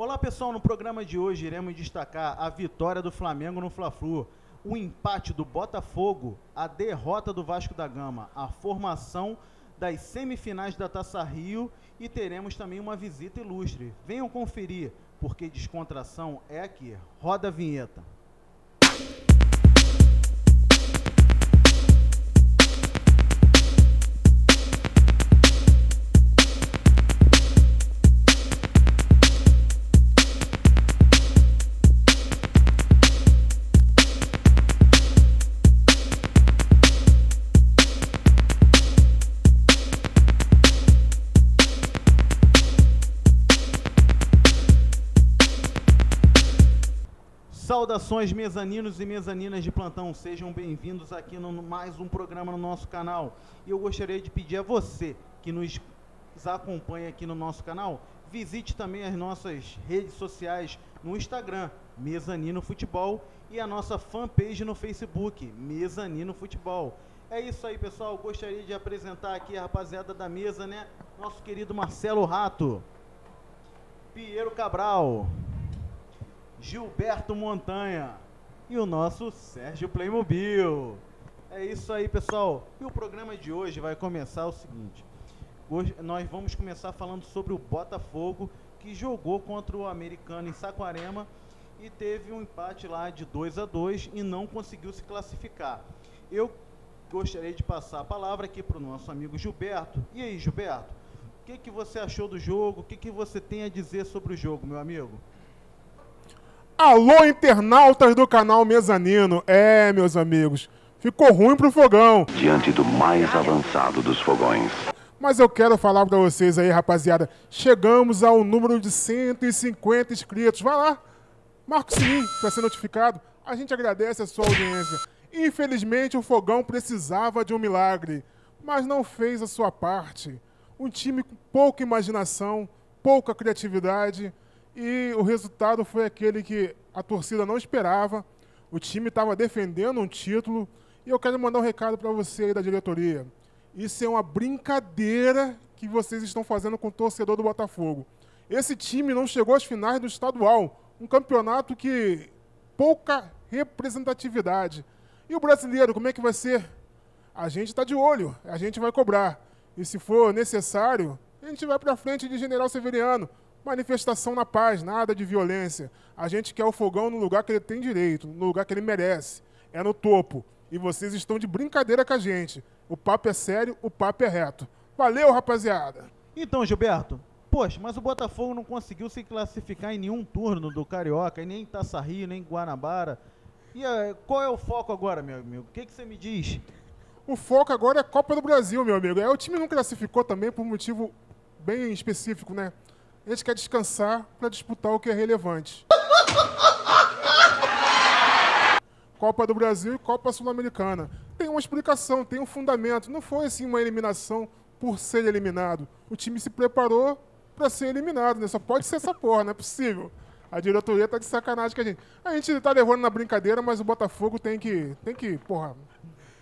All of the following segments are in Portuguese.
Olá pessoal, no programa de hoje iremos destacar a vitória do Flamengo no Fla-Flu, o empate do Botafogo, a derrota do Vasco da Gama, a formação das semifinais da Taça Rio e teremos também uma visita ilustre. Venham conferir, porque descontração é aqui. Roda a vinheta. Saudações mezaninos e mezaninas de plantão, sejam bem-vindos aqui no mais um programa no nosso canal. E eu gostaria de pedir a você que nos acompanha aqui no nosso canal, visite também as nossas redes sociais no Instagram, Mezanino Futebol, e a nossa fanpage no Facebook, Mezanino Futebol. É isso aí, pessoal, gostaria de apresentar aqui a rapaziada da mesa, né? Nosso querido Marcelo Rato, Piero Cabral, Gilberto Montanha e o nosso Sérgio Playmobil. É isso aí, pessoal. E o programa de hoje vai começar o seguinte. Hoje nós vamos começar falando sobre o Botafogo, que jogou contra o Americano em Saquarema e teve um empate lá de 2-2 e não conseguiu se classificar. Eu gostaria de passar a palavra aqui para o nosso amigo Gilberto. E aí, Gilberto, o que você achou do jogo? O que você tem a dizer sobre o jogo, meu amigo? Alô, internautas do canal Mezanino. Meus amigos, ficou ruim pro fogão. Diante do mais avançado dos fogões. Mas eu quero falar pra vocês aí, rapaziada. Chegamos ao número de 150 inscritos. Vai lá, marca o sininho pra ser notificado. A gente agradece a sua audiência. Infelizmente, o fogão precisava de um milagre, mas não fez a sua parte. Um time com pouca imaginação, pouca criatividade. E o resultado foi aquele que a torcida não esperava. O time estava defendendo um título. E eu quero mandar um recado para você aí da diretoria. Isso é uma brincadeira que vocês estão fazendo com o torcedor do Botafogo. Esse time não chegou às finais do estadual. Um campeonato que pouca representatividade. E o brasileiro, como é que vai ser? A gente está de olho, a gente vai cobrar. E se for necessário, a gente vai para frente de General Severiano. Manifestação na paz, nada de violência. A gente quer o fogão no lugar que ele tem direito, no lugar que ele merece. É no topo. E vocês estão de brincadeira com a gente. O papo é sério, o papo é reto. Valeu, rapaziada! Então, Gilberto, poxa, mas o Botafogo não conseguiu se classificar em nenhum turno do Carioca, nem em Taça Rio, nem em Guanabara. E qual é o foco agora, meu amigo? O que você me diz? O foco agora é Copa do Brasil, meu amigo. O time não classificou também por um motivo bem específico, né? A gente quer descansar para disputar o que é relevante. Copa do Brasil e Copa Sul-Americana. Tem uma explicação, tem um fundamento. Não foi assim uma eliminação por ser eliminado. O time se preparou para ser eliminado, né? Só pode ser essa porra, não é possível. A diretoria tá de sacanagem com a gente. A gente tá levando na brincadeira, mas o Botafogo tem que porra,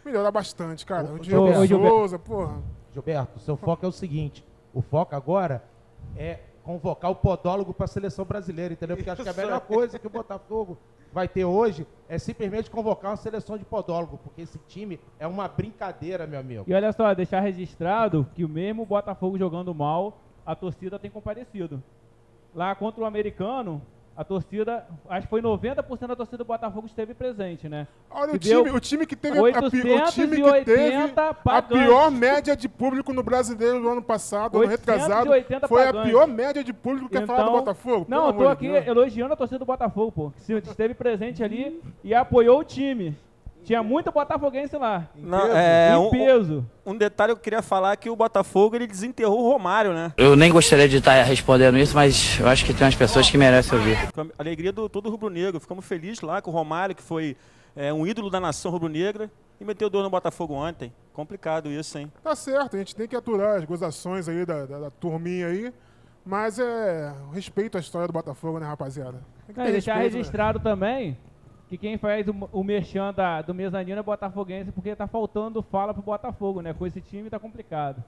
melhorar bastante, cara. O Diego Souza, porra. Gilberto, seu foco é o seguinte. O foco agora é convocar o podólogo para a seleção brasileira, entendeu? Porque acho que a melhor coisa que o Botafogo vai ter hoje é simplesmente convocar uma seleção de podólogo, porque esse time é uma brincadeira, meu amigo. E olha só, deixar registrado que o mesmo Botafogo jogando mal, a torcida tem comparecido. Lá contra o Americano, a torcida, acho que foi 90% da torcida do Botafogo esteve presente, né? Olha, o time que teve a pior média de público no Brasileiro do ano passado, no retrasado, foi a pior média de público que falar do Botafogo. Não, eu tô aqui elogiando a torcida do Botafogo, pô, que esteve presente ali e apoiou o time. Tinha muito botafoguense lá. Em peso. Um detalhe que eu queria falar é que o Botafogo ele desenterrou o Romário, né? Eu nem gostaria de estar respondendo isso, mas eu acho que tem umas pessoas que merecem ouvir. A alegria do todo rubro-negro. Ficamos felizes lá com o Romário, que foi um ídolo da nação rubro-negra, e meteu dor no Botafogo ontem. Complicado isso, hein? Tá certo, a gente tem que aturar as gozações aí da turminha aí, mas respeito à história do Botafogo, né, rapaziada? Deixar registrado também que quem faz o merchan do Mezanino é botafoguense, porque tá faltando fala pro Botafogo, né? Com esse time tá complicado.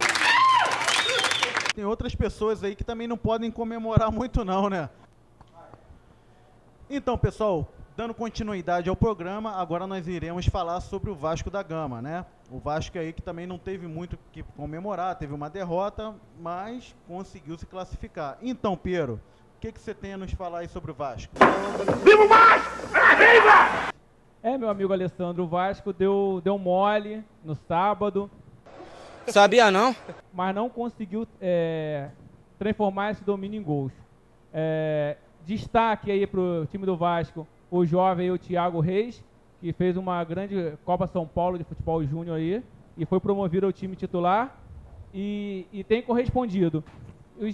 Tem outras pessoas aí que também não podem comemorar muito não, né? Então, pessoal, dando continuidade ao programa, agora nós iremos falar sobre o Vasco da Gama, né? O Vasco aí que também não teve muito que comemorar, teve uma derrota, mas conseguiu se classificar. Então, Piero, o que você tem a nos falar aí sobre o Vasco? Viva o Vasco! Viva! Meu amigo Alessandro, o Vasco deu mole no sábado. Sabia não? Mas não conseguiu transformar esse domínio em gols. Destaque aí pro time do Vasco, o jovem aí, o Thiago Reis, que fez uma grande Copa São Paulo de futebol júnior aí, e foi promovido ao time titular, e tem correspondido. O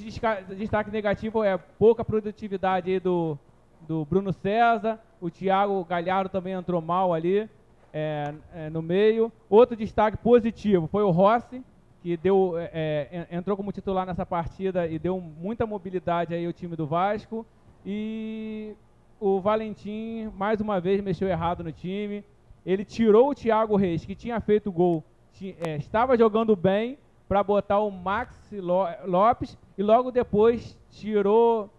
destaque negativo é pouca produtividade aí do Bruno César, o Thiago Galhardo também entrou mal ali no meio. Outro destaque positivo foi o Rossi, que entrou como titular nessa partida e deu muita mobilidade aí ao time do Vasco. E o Valentim, mais uma vez, mexeu errado no time. Ele tirou o Thiago Reis, que tinha feito gol, estava jogando bem, para botar o Maxi Lopes, e logo depois tirou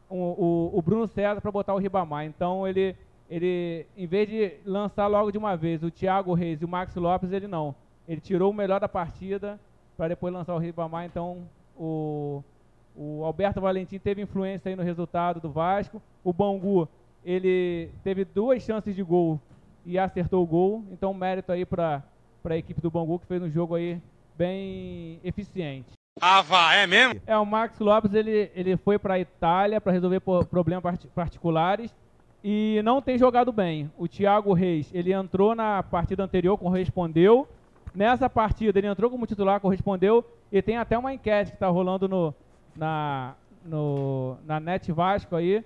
o Bruno César para botar o Ribamar. Então ele, em vez de lançar logo de uma vez o Thiago Reis e o Maxi Lopes, ele tirou o melhor da partida para depois lançar o Ribamar. Então o Alberto Valentim teve influência aí no resultado do Vasco. O Bangu, ele teve 2 chances de gol e acertou o gol. Então mérito aí para a equipe do Bangu, que fez um jogo aí bem eficiente. É mesmo? O Max Lopes, ele foi para a Itália para resolver problemas particulares e não tem jogado bem. O Thiago Reis, ele entrou na partida anterior, correspondeu. Nessa partida ele entrou como titular, correspondeu, e tem até uma enquete que está rolando na Net Vasco aí,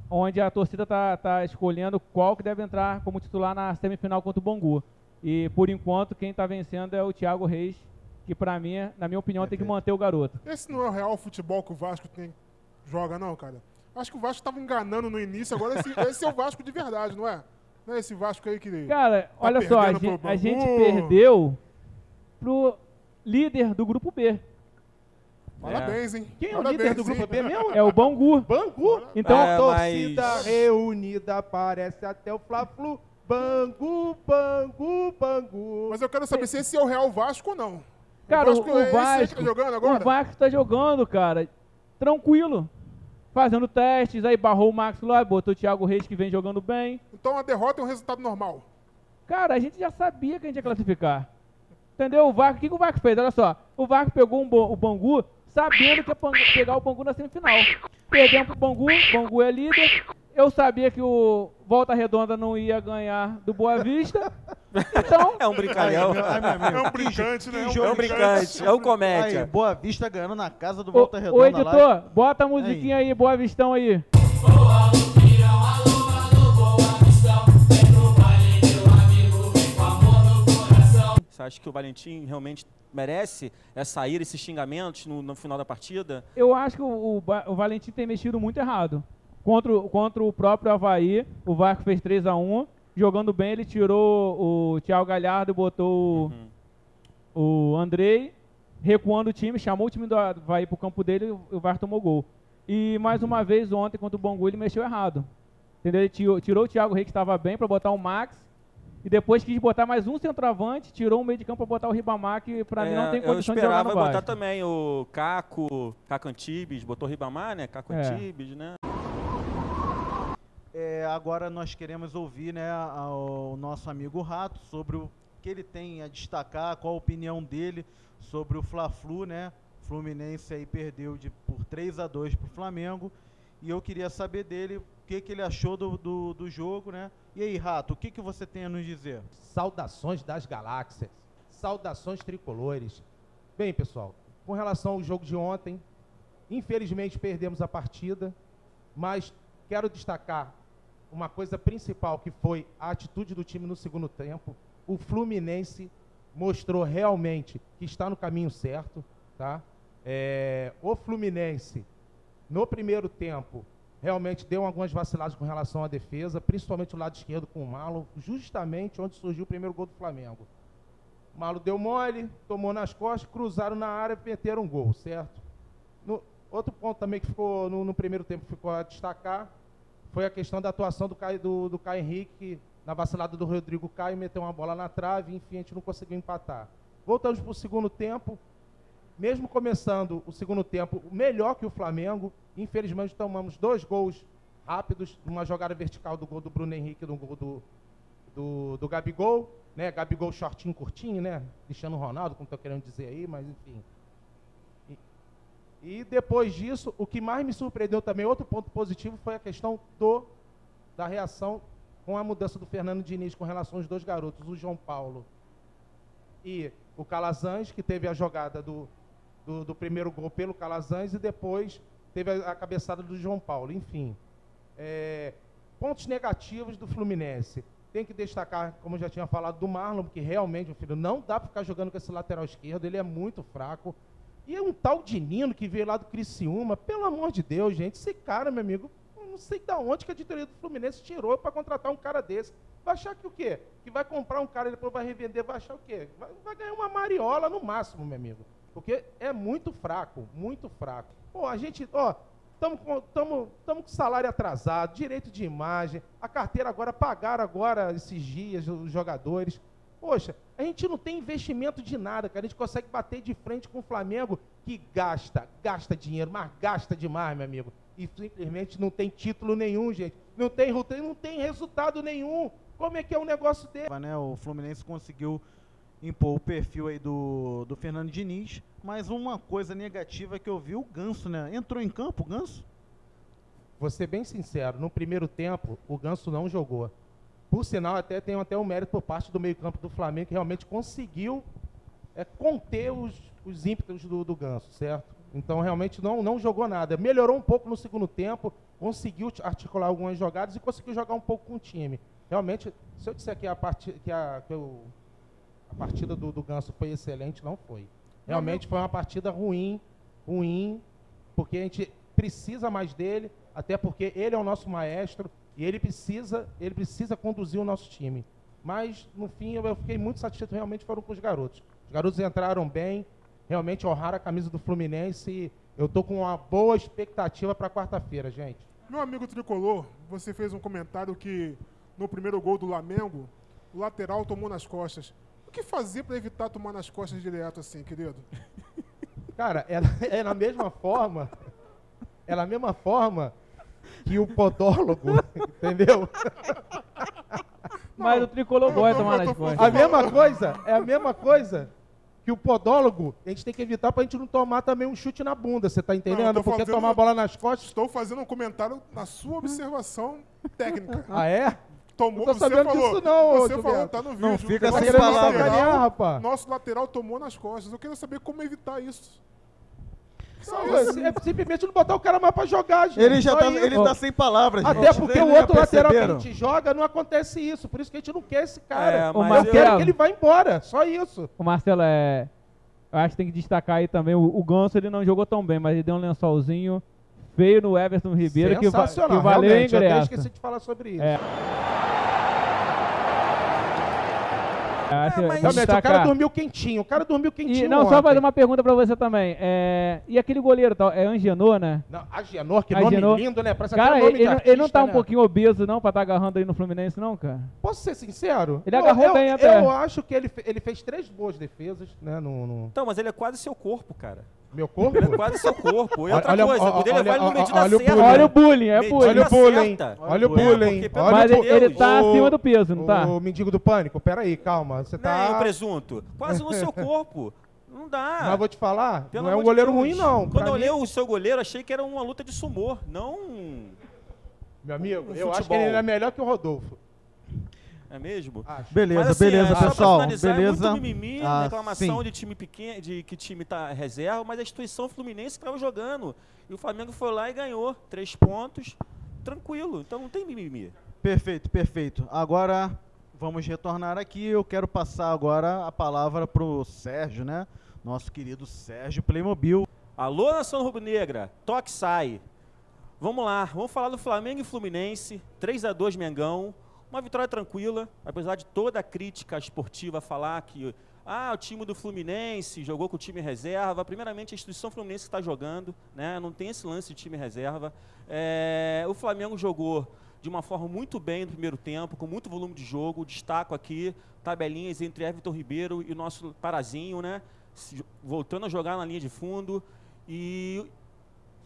onde a torcida tá escolhendo qual que deve entrar como titular na semifinal contra o Bangu. E por enquanto quem está vencendo é o Thiago Reis, que para mim, na minha opinião, tem que manter o garoto. Esse não é o real futebol que o Vasco joga, não, cara? Acho que o Vasco estava enganando no início, agora esse é o Vasco de verdade, não é? Não é esse Vasco aí que... Cara, olha só, a gente perdeu pro líder do Grupo B. Parabéns, hein? Quem é o líder do Grupo B mesmo? É o Bangu. Bangu? Então, a torcida reunida parece até o Fla-Flu. Bangu, Bangu, Bangu. Mas eu quero saber se esse é o real Vasco ou não. Cara, o Vasco tá jogando agora? O Vasco tá jogando, cara, tranquilo. Fazendo testes, aí barrou o Max lá, botou o Thiago Reis, que vem jogando bem. Então a derrota é um resultado normal. Cara, a gente já sabia que a gente ia classificar. Entendeu? O Vasco, o que o Vasco fez? Olha só, o Vasco pegou o Bangu sabendo que ia pegar o Bangu na semifinal. Perdemos pro Bangu, o Bangu é líder. Eu sabia que o Volta Redonda não ia ganhar do Boa Vista. Então... É um brincalhão. É um brincante, né? É um brincante. É um comédia. Aí, Boa Vista ganhando na casa do Volta Redonda. Ô, editor, bota a musiquinha aí, Boa Vistão aí. Você acha que o Valentim realmente merece sair esses xingamentos no final da partida? Eu acho que o Valentim tem mexido muito errado. Contra o próprio Avaí, o Vasco fez 3-1. Jogando bem, ele tirou o Thiago Galhardo, botou o Andrei, recuando o time, chamou o time do Avaí pro campo dele e o Vasco tomou gol. E mais uma vez, ontem, contra o Bangu, ele mexeu errado. Entendeu? Ele tirou o Thiago Reis, que estava bem, para botar o Max. E depois quis botar mais um centroavante, tirou o meio de campo para botar o Ribamar, que para mim não tem condição de jogar no Vasco. Eu esperava botar também o Caco Antibes, botou o Ribamar, né? Caco Antibes, né? Agora nós queremos ouvir, né, o nosso amigo Rato sobre o que ele tem a destacar, qual a opinião dele sobre o Fla-Flu, né? Fluminense aí perdeu por 3-2 para o Flamengo. E eu queria saber dele o que ele achou do jogo, né? E aí, Rato, o que você tem a nos dizer? Saudações das galáxias, saudações tricolores. Bem, pessoal, com relação ao jogo de ontem, infelizmente perdemos a partida, mas quero destacar uma coisa principal, que foi a atitude do time no segundo tempo. O Fluminense mostrou realmente que está no caminho certo, tá? O Fluminense, no primeiro tempo, realmente deu algumas vaciladas com relação à defesa, principalmente o lado esquerdo com o Malo, justamente onde surgiu o primeiro gol do Flamengo. O Malo deu mole, tomou nas costas, cruzaram na área e meteram um gol, certo? Outro ponto também que ficou no primeiro tempo ficou a destacar foi a questão da atuação do Caio Henrique, que na vacilada do Rodrigo Caio meteu uma bola na trave, enfim, a gente não conseguiu empatar. Voltamos para o segundo tempo, mesmo começando o segundo tempo melhor que o Flamengo, infelizmente tomamos 2 gols rápidos, numa jogada vertical do gol do Bruno Henrique, do gol do Gabigol, né? Gabigol shortinho, curtinho, né? Cristiano Ronaldo, como estou querendo dizer aí, mas enfim. E depois disso, o que mais me surpreendeu também, outro ponto positivo, foi a questão da reação com a mudança do Fernando Diniz com relação aos 2 garotos, o João Paulo e o Calazans, que teve a jogada do primeiro gol pelo Calazans e depois teve a cabeçada do João Paulo. Enfim, pontos negativos do Fluminense. Tem que destacar, como eu já tinha falado, do Marlon, que realmente, meu filho, não dá para ficar jogando com esse lateral esquerdo, ele é muito fraco. E é um tal de Nino que veio lá do Criciúma, pelo amor de Deus, gente, esse cara, meu amigo, não sei de onde que a diretoria do Fluminense tirou para contratar um cara desse. Vai achar que o quê? Que vai comprar um cara e depois vai revender, vai achar o quê? Vai ganhar uma mariola no máximo, meu amigo. Porque é muito fraco, muito fraco. Pô, a gente, estamos com salário atrasado, direito de imagem, a carteira agora, pagaram agora esses dias os jogadores. Poxa, a gente não tem investimento de nada, cara. A gente consegue bater de frente com o Flamengo, que gasta dinheiro, mas gasta demais, meu amigo. E simplesmente não tem título nenhum, gente. Não tem resultado nenhum. Como é que é um negócio desse? O Fluminense conseguiu impor o perfil aí do Fernando Diniz, mas uma coisa negativa que eu vi, o Ganso, né? Entrou em campo o Ganso? Vou ser bem sincero, no primeiro tempo, o Ganso não jogou. Por sinal, tem até um mérito por parte do meio-campo do Flamengo, que realmente conseguiu conter os ímpetos do Ganso, certo? Então, realmente, não jogou nada. Melhorou um pouco no segundo tempo, conseguiu articular algumas jogadas e conseguiu jogar um pouco com o time. Realmente, se eu disser que a partida do Ganso foi excelente, não foi. Realmente foi uma partida ruim, porque a gente precisa mais dele, até porque ele é o nosso maestro, e ele precisa conduzir o nosso time. Mas, no fim, eu fiquei muito satisfeito, realmente foram com os garotos. Os garotos entraram bem, realmente honraram a camisa do Fluminense, e eu estou com uma boa expectativa para quarta-feira, gente. Meu amigo Tricolor, você fez um comentário que no primeiro gol do Flamengo, o lateral tomou nas costas. O que fazer para evitar tomar nas costas direto assim, querido? Cara, é na mesma forma que o podólogo, entendeu? Mas o Tricolor gosta de tomar nas costas. A mesma coisa que o podólogo, a gente tem que evitar pra gente não tomar também um chute na bunda, você tá entendendo? Porque tomar a bola nas costas... Estou fazendo um comentário na sua observação técnica. Ah, é? Tomou, não tô sabendo disso não, você falou, tá no vídeo. Não fica sem palavras. Nosso lateral tomou nas costas. Eu quero saber como evitar isso. É simplesmente não botar o cara mais pra jogar, gente. Ele tá sem palavras, gente. Até porque o outro lateral que a gente joga não acontece isso. Por isso que a gente não quer esse cara. Eu quero que ele vá embora. Só isso. O Marcelo, eu acho que tem que destacar aí também. O Ganso, ele não jogou tão bem, mas ele deu um lençolzinho feio no Everton Ribeiro que valeu o ingresso. Eu até esqueci de falar sobre isso. Realmente, o cara dormiu quentinho. Só fazer uma pergunta pra você também. E aquele goleiro, é Angenor, né? Não, Agenor, que nome lindo, né? Parece cara, até nome de artista, ele não tá né? um pouquinho obeso, não, pra estar agarrando aí no Fluminense, não, cara? Posso ser sincero? Ele agarrou bem até. Eu acho que ele fez 3 boas defesas, né? Então, mas ele é quase seu corpo, cara. Meu corpo? Ele é quase seu corpo. E outra coisa, o dele vai no medida certa. Olha o bullying, Olha o bullying. Olha o bullying. Mas ele tá acima do peso, não tá? O mendigo do pânico, peraí, calma. Você tá... Não, presunto. Quase no seu corpo. Não dá. Mas vou te falar, não é um goleiro ruim, não. Quando eu olhei o seu goleiro, achei que era uma luta de sumô, não... Meu amigo, eu acho que ele é melhor que o Rodolfo. É mesmo? Acho. Beleza, mas, assim, beleza, pessoal. Beleza. É muito mimimi, reclamação sim. de time pequeno, de que time tá reserva, mas a instituição Fluminense estava jogando. E o Flamengo foi lá e ganhou 3 pontos, tranquilo. Então não tem mimimi. Perfeito. Agora vamos retornar aqui. Eu quero passar agora a palavra pro Sérgio, né? Nosso querido Sérgio Playmobil. Alô, Nação Rubro-Negra, toque sai. Vamos lá, vamos falar do Flamengo e Fluminense, 3-2 Mengão. Uma vitória tranquila, apesar de toda a crítica esportiva falar que o time do Fluminense jogou com o time reserva. Primeiramente, a instituição Fluminense está jogando, né? Não tem esse lance de time reserva. O Flamengo jogou de uma forma muito bem no primeiro tempo, com muito volume de jogo. Destaco aqui tabelinhas entre Everton Ribeiro e o nosso Parazinho, né? Voltando a jogar na linha de fundo e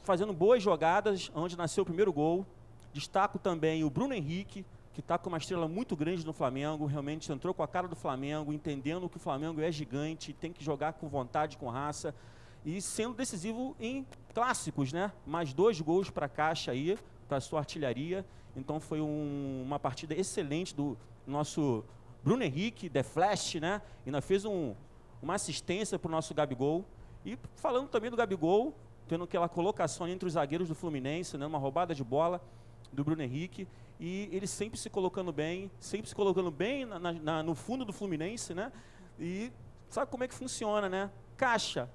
fazendo boas jogadas, onde nasceu o primeiro gol. Destaco também o Bruno Henrique, que está com uma estrela muito grande no Flamengo, realmente entrou com a cara do Flamengo, entendendo que o Flamengo é gigante, tem que jogar com vontade, com raça, e sendo decisivo em clássicos, né? Mais 2 gols para a caixa aí, para a sua artilharia. Então foi uma partida excelente do nosso Bruno Henrique, The Flash, né? E ainda fez uma assistência para o nosso Gabigol. E falando também do Gabigol, tendo aquela colocação entre os zagueiros do Fluminense, né? Uma roubada de bola do Bruno Henrique. E ele sempre se colocando bem no fundo do Fluminense, né? E sabe como é que funciona, né? Caixa,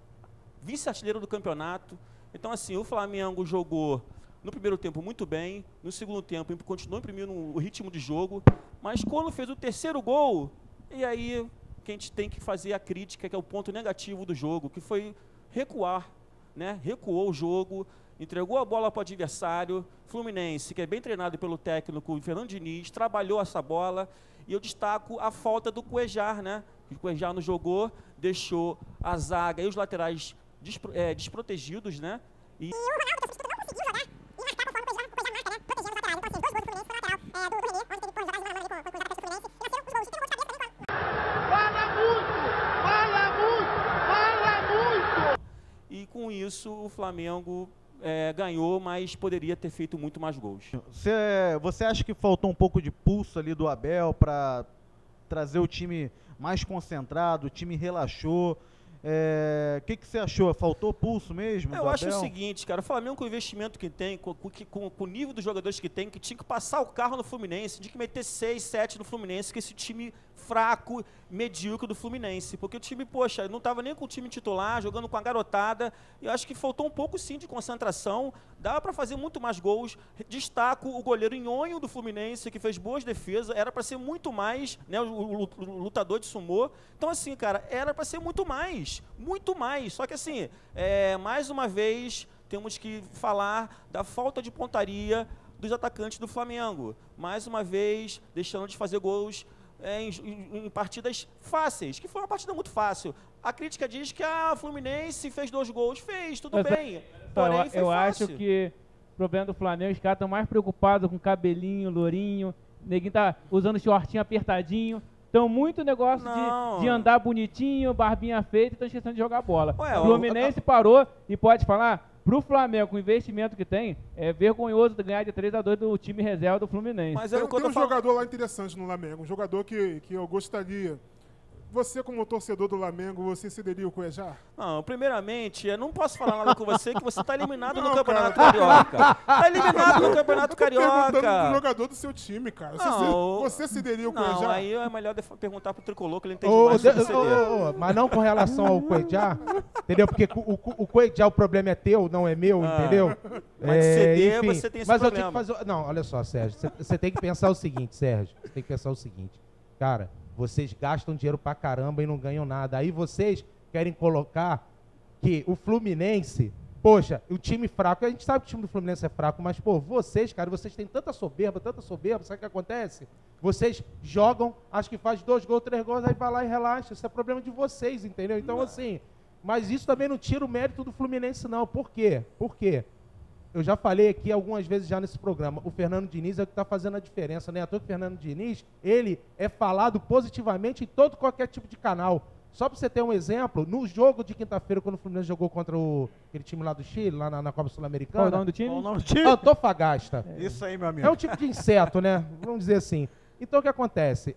vice-artilheiro do campeonato. Então, assim, o Flamengo jogou no primeiro tempo muito bem, no segundo tempo continuou imprimindo o ritmo de jogo, mas quando fez o terceiro gol, e aí que a gente tem que fazer a crítica, que é o ponto negativo do jogo, que foi recuar, né? Recuou o jogo, entregou a bola para o adversário. Fluminense, que é bem treinado pelo técnico Fernando Diniz, trabalhou essa bola. E eu destaco a falta do Cuejar, né? O Cuejar não jogou, deixou a zaga e os laterais desprotegidos, né? E o Ronaldo não conseguiu jogar e marcar conforme o Cuejar marca, né? Protegendo o lateral. Então, assim, 2 gols do Fluminense foi lateral do René, onde teve cruzado de mano com o Fluminense. E nasceram os gols, tem um gol de cabeça também. Fala muito! E com isso, o Flamengo ganhou, mas poderia ter feito muito mais gols. Você acha que faltou um pouco de pulso ali do Abel para trazer o time mais concentrado, o time relaxou? O que você achou? Faltou pulso mesmo? Eu acho o seguinte, cara, o Flamengo com o investimento que tem, com o nível dos jogadores que tem, que tinha que passar o carro no Fluminense, tinha que meter 6, 7 no Fluminense, que esse time fraco, medíocre do Fluminense, porque o time, poxa, não estava nem com o time titular, jogando com a garotada, e eu acho que faltou um pouco sim de concentração, dava para fazer muito mais gols. Destaco o goleiro Nhonho do Fluminense, que fez boas defesas, era para ser muito mais, né, o lutador de sumô. Então assim, cara, era para ser muito mais, só que assim, mais uma vez, temos que falar da falta de pontaria dos atacantes do Flamengo, mais uma vez, deixando de fazer gols em partidas fáceis, que foi uma partida muito fácil. A crítica diz que a Fluminense fez 2 gols, tudo bem, porém foi eu fácil. acho que o problema do Flamengo, os caras estão mais preocupados com cabelinho, lourinho, neguinho tá usando shortinho apertadinho, então muito negócio de andar bonitinho, barbinha feita, estão esquecendo de jogar bola. O Fluminense parou e pode falar, pro Flamengo, com o investimento que tem, é vergonhoso ganhar de 3-2 do time reserva do Fluminense. Mas tem um jogador lá interessante no Flamengo, um jogador que eu gostaria. Você, como torcedor do Flamengo, você cederia o Cuejar? Não, primeiramente, eu não posso falar nada com você, que você está eliminado no Campeonato Carioca. Está eliminado no Campeonato Carioca. Perguntando do jogador do seu time, cara. Você cederia o Cuejar? Não, aí é melhor perguntar pro Tricolor, que ele entende mais sobre ceder. Mas não com relação ao Cuejar, entendeu? Porque o Cuejar, o problema é teu, não é meu, entendeu? Mas ceder, enfim, você tem esse problema. Eu tenho que fazer... Não, olha só, Sérgio, você tem que pensar o seguinte, Sérgio. Você tem que pensar o seguinte. Cara, vocês gastam dinheiro pra caramba e não ganham nada. Aí vocês querem colocar que o Fluminense... Poxa, o time fraco... A gente sabe que o time do Fluminense é fraco, mas, pô, vocês, cara, vocês têm tanta soberba, sabe o que acontece? Vocês jogam, acho que faz 2 gols, 3 gols, aí vai lá e relaxa. Isso é problema de vocês, entendeu? Então, assim... Mas isso também não tira o mérito do Fluminense, não. Por quê? Por quê? Eu já falei aqui algumas vezes já nesse programa, o Fernando Diniz é o que está fazendo a diferença, né? À toa que o Fernando Diniz, ele é falado positivamente em qualquer tipo de canal. Só para você ter um exemplo, no jogo de quinta-feira, quando o Fluminense jogou contra aquele time lá do Chile, lá na Copa Sul-Americana... Qual o nome do time? Antofagasta. Isso aí, meu amigo. É um tipo de inseto, né? Vamos dizer assim. Então, o que acontece?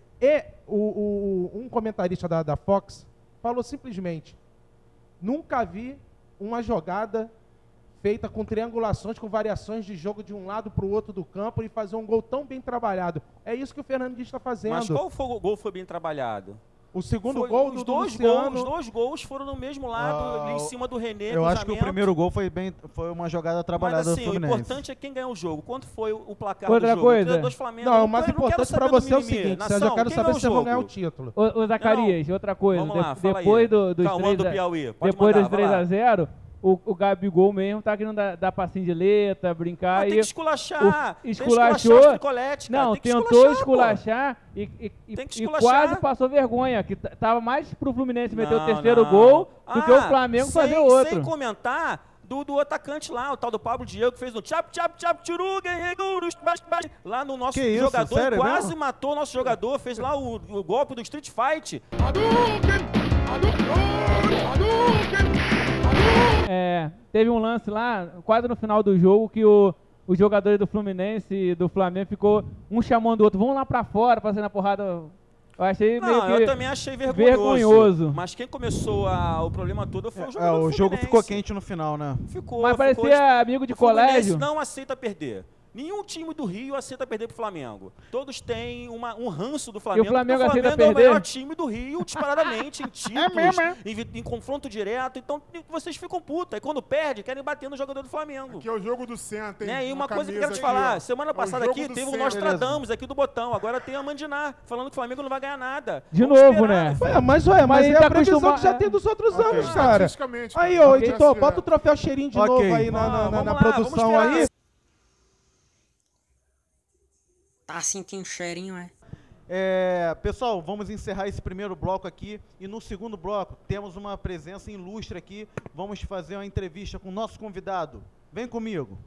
Um comentarista da Fox falou simplesmente, nunca vi uma jogada feita com triangulações, com variações de jogo de um lado para o outro do campo e fazer um gol tão bem trabalhado. É isso que o Fernando Diniz está fazendo. Mas qual gol foi bem trabalhado? O segundo gol do Luciano... Os dois gols foram no mesmo lado, ali em cima do René. Eu acho que o primeiro gol foi uma jogada trabalhada mas, assim, do Fluminense. O importante é quem ganhou o jogo. Quanto foi o placar Outra do jogo? coisa. Dos Flamengo, Não, o mais importante pra você é o seguinte, Sérgio, eu quero saber se vocês vão ganhar o título. Ô Zacarias, outra coisa. Vamos lá, depois dos Calma, do Piauí. Pode depois mandar, dos 3-0, o Gabigol mesmo tá querendo dar passinho de letra, brincar. Tem que esculachar. Esculachou. Tem que não, tem que tentou esculachar e esculachar. quase passou vergonha. Que tava mais pro Fluminense meter o terceiro gol do que o Flamengo fazer o outro. Sem comentar do atacante lá, o tal do Pablo Diego, que fez um tchap, tchuruga, lá no nosso jogador. Sério, quase mesmo? matou o nosso jogador, fez lá o golpe do Street Fight. Teve um lance lá, quase no final do jogo, que os jogadores do Fluminense e do Flamengo ficou um chamando o outro, vamos lá pra fora, pra sair na porrada. Eu achei meio que eu também achei vergonhoso. Mas quem começou o problema todo foi o jogador do o jogo ficou quente no final, né? Mas parecia amigo de colégio. Não aceita perder. Nenhum time do Rio aceita perder pro Flamengo. Todos têm um ranço do Flamengo. E o Flamengo aceita perder? É o melhor time do Rio, disparadamente, em títulos, em confronto direto. Então, vocês ficam putos. Aí quando perde, querem bater no jogador do Flamengo. Aqui é o jogo do Senta, hein? E uma coisa que eu quero te falar. Semana passada aqui teve o Nostradamus aqui do Botão. Agora tem a Mandiná, falando que o Flamengo não vai ganhar nada. De novo, né? Mas é a previsão que já tem dos outros anos, cara. Aí, ô, editor, bota o troféu cheirinho de novo aí na produção aí. Tá assim, tem um cheirinho, Pessoal, vamos encerrar esse primeiro bloco aqui e no segundo bloco temos uma presença ilustre aqui. Vamos fazer uma entrevista com o nosso convidado. Vem comigo.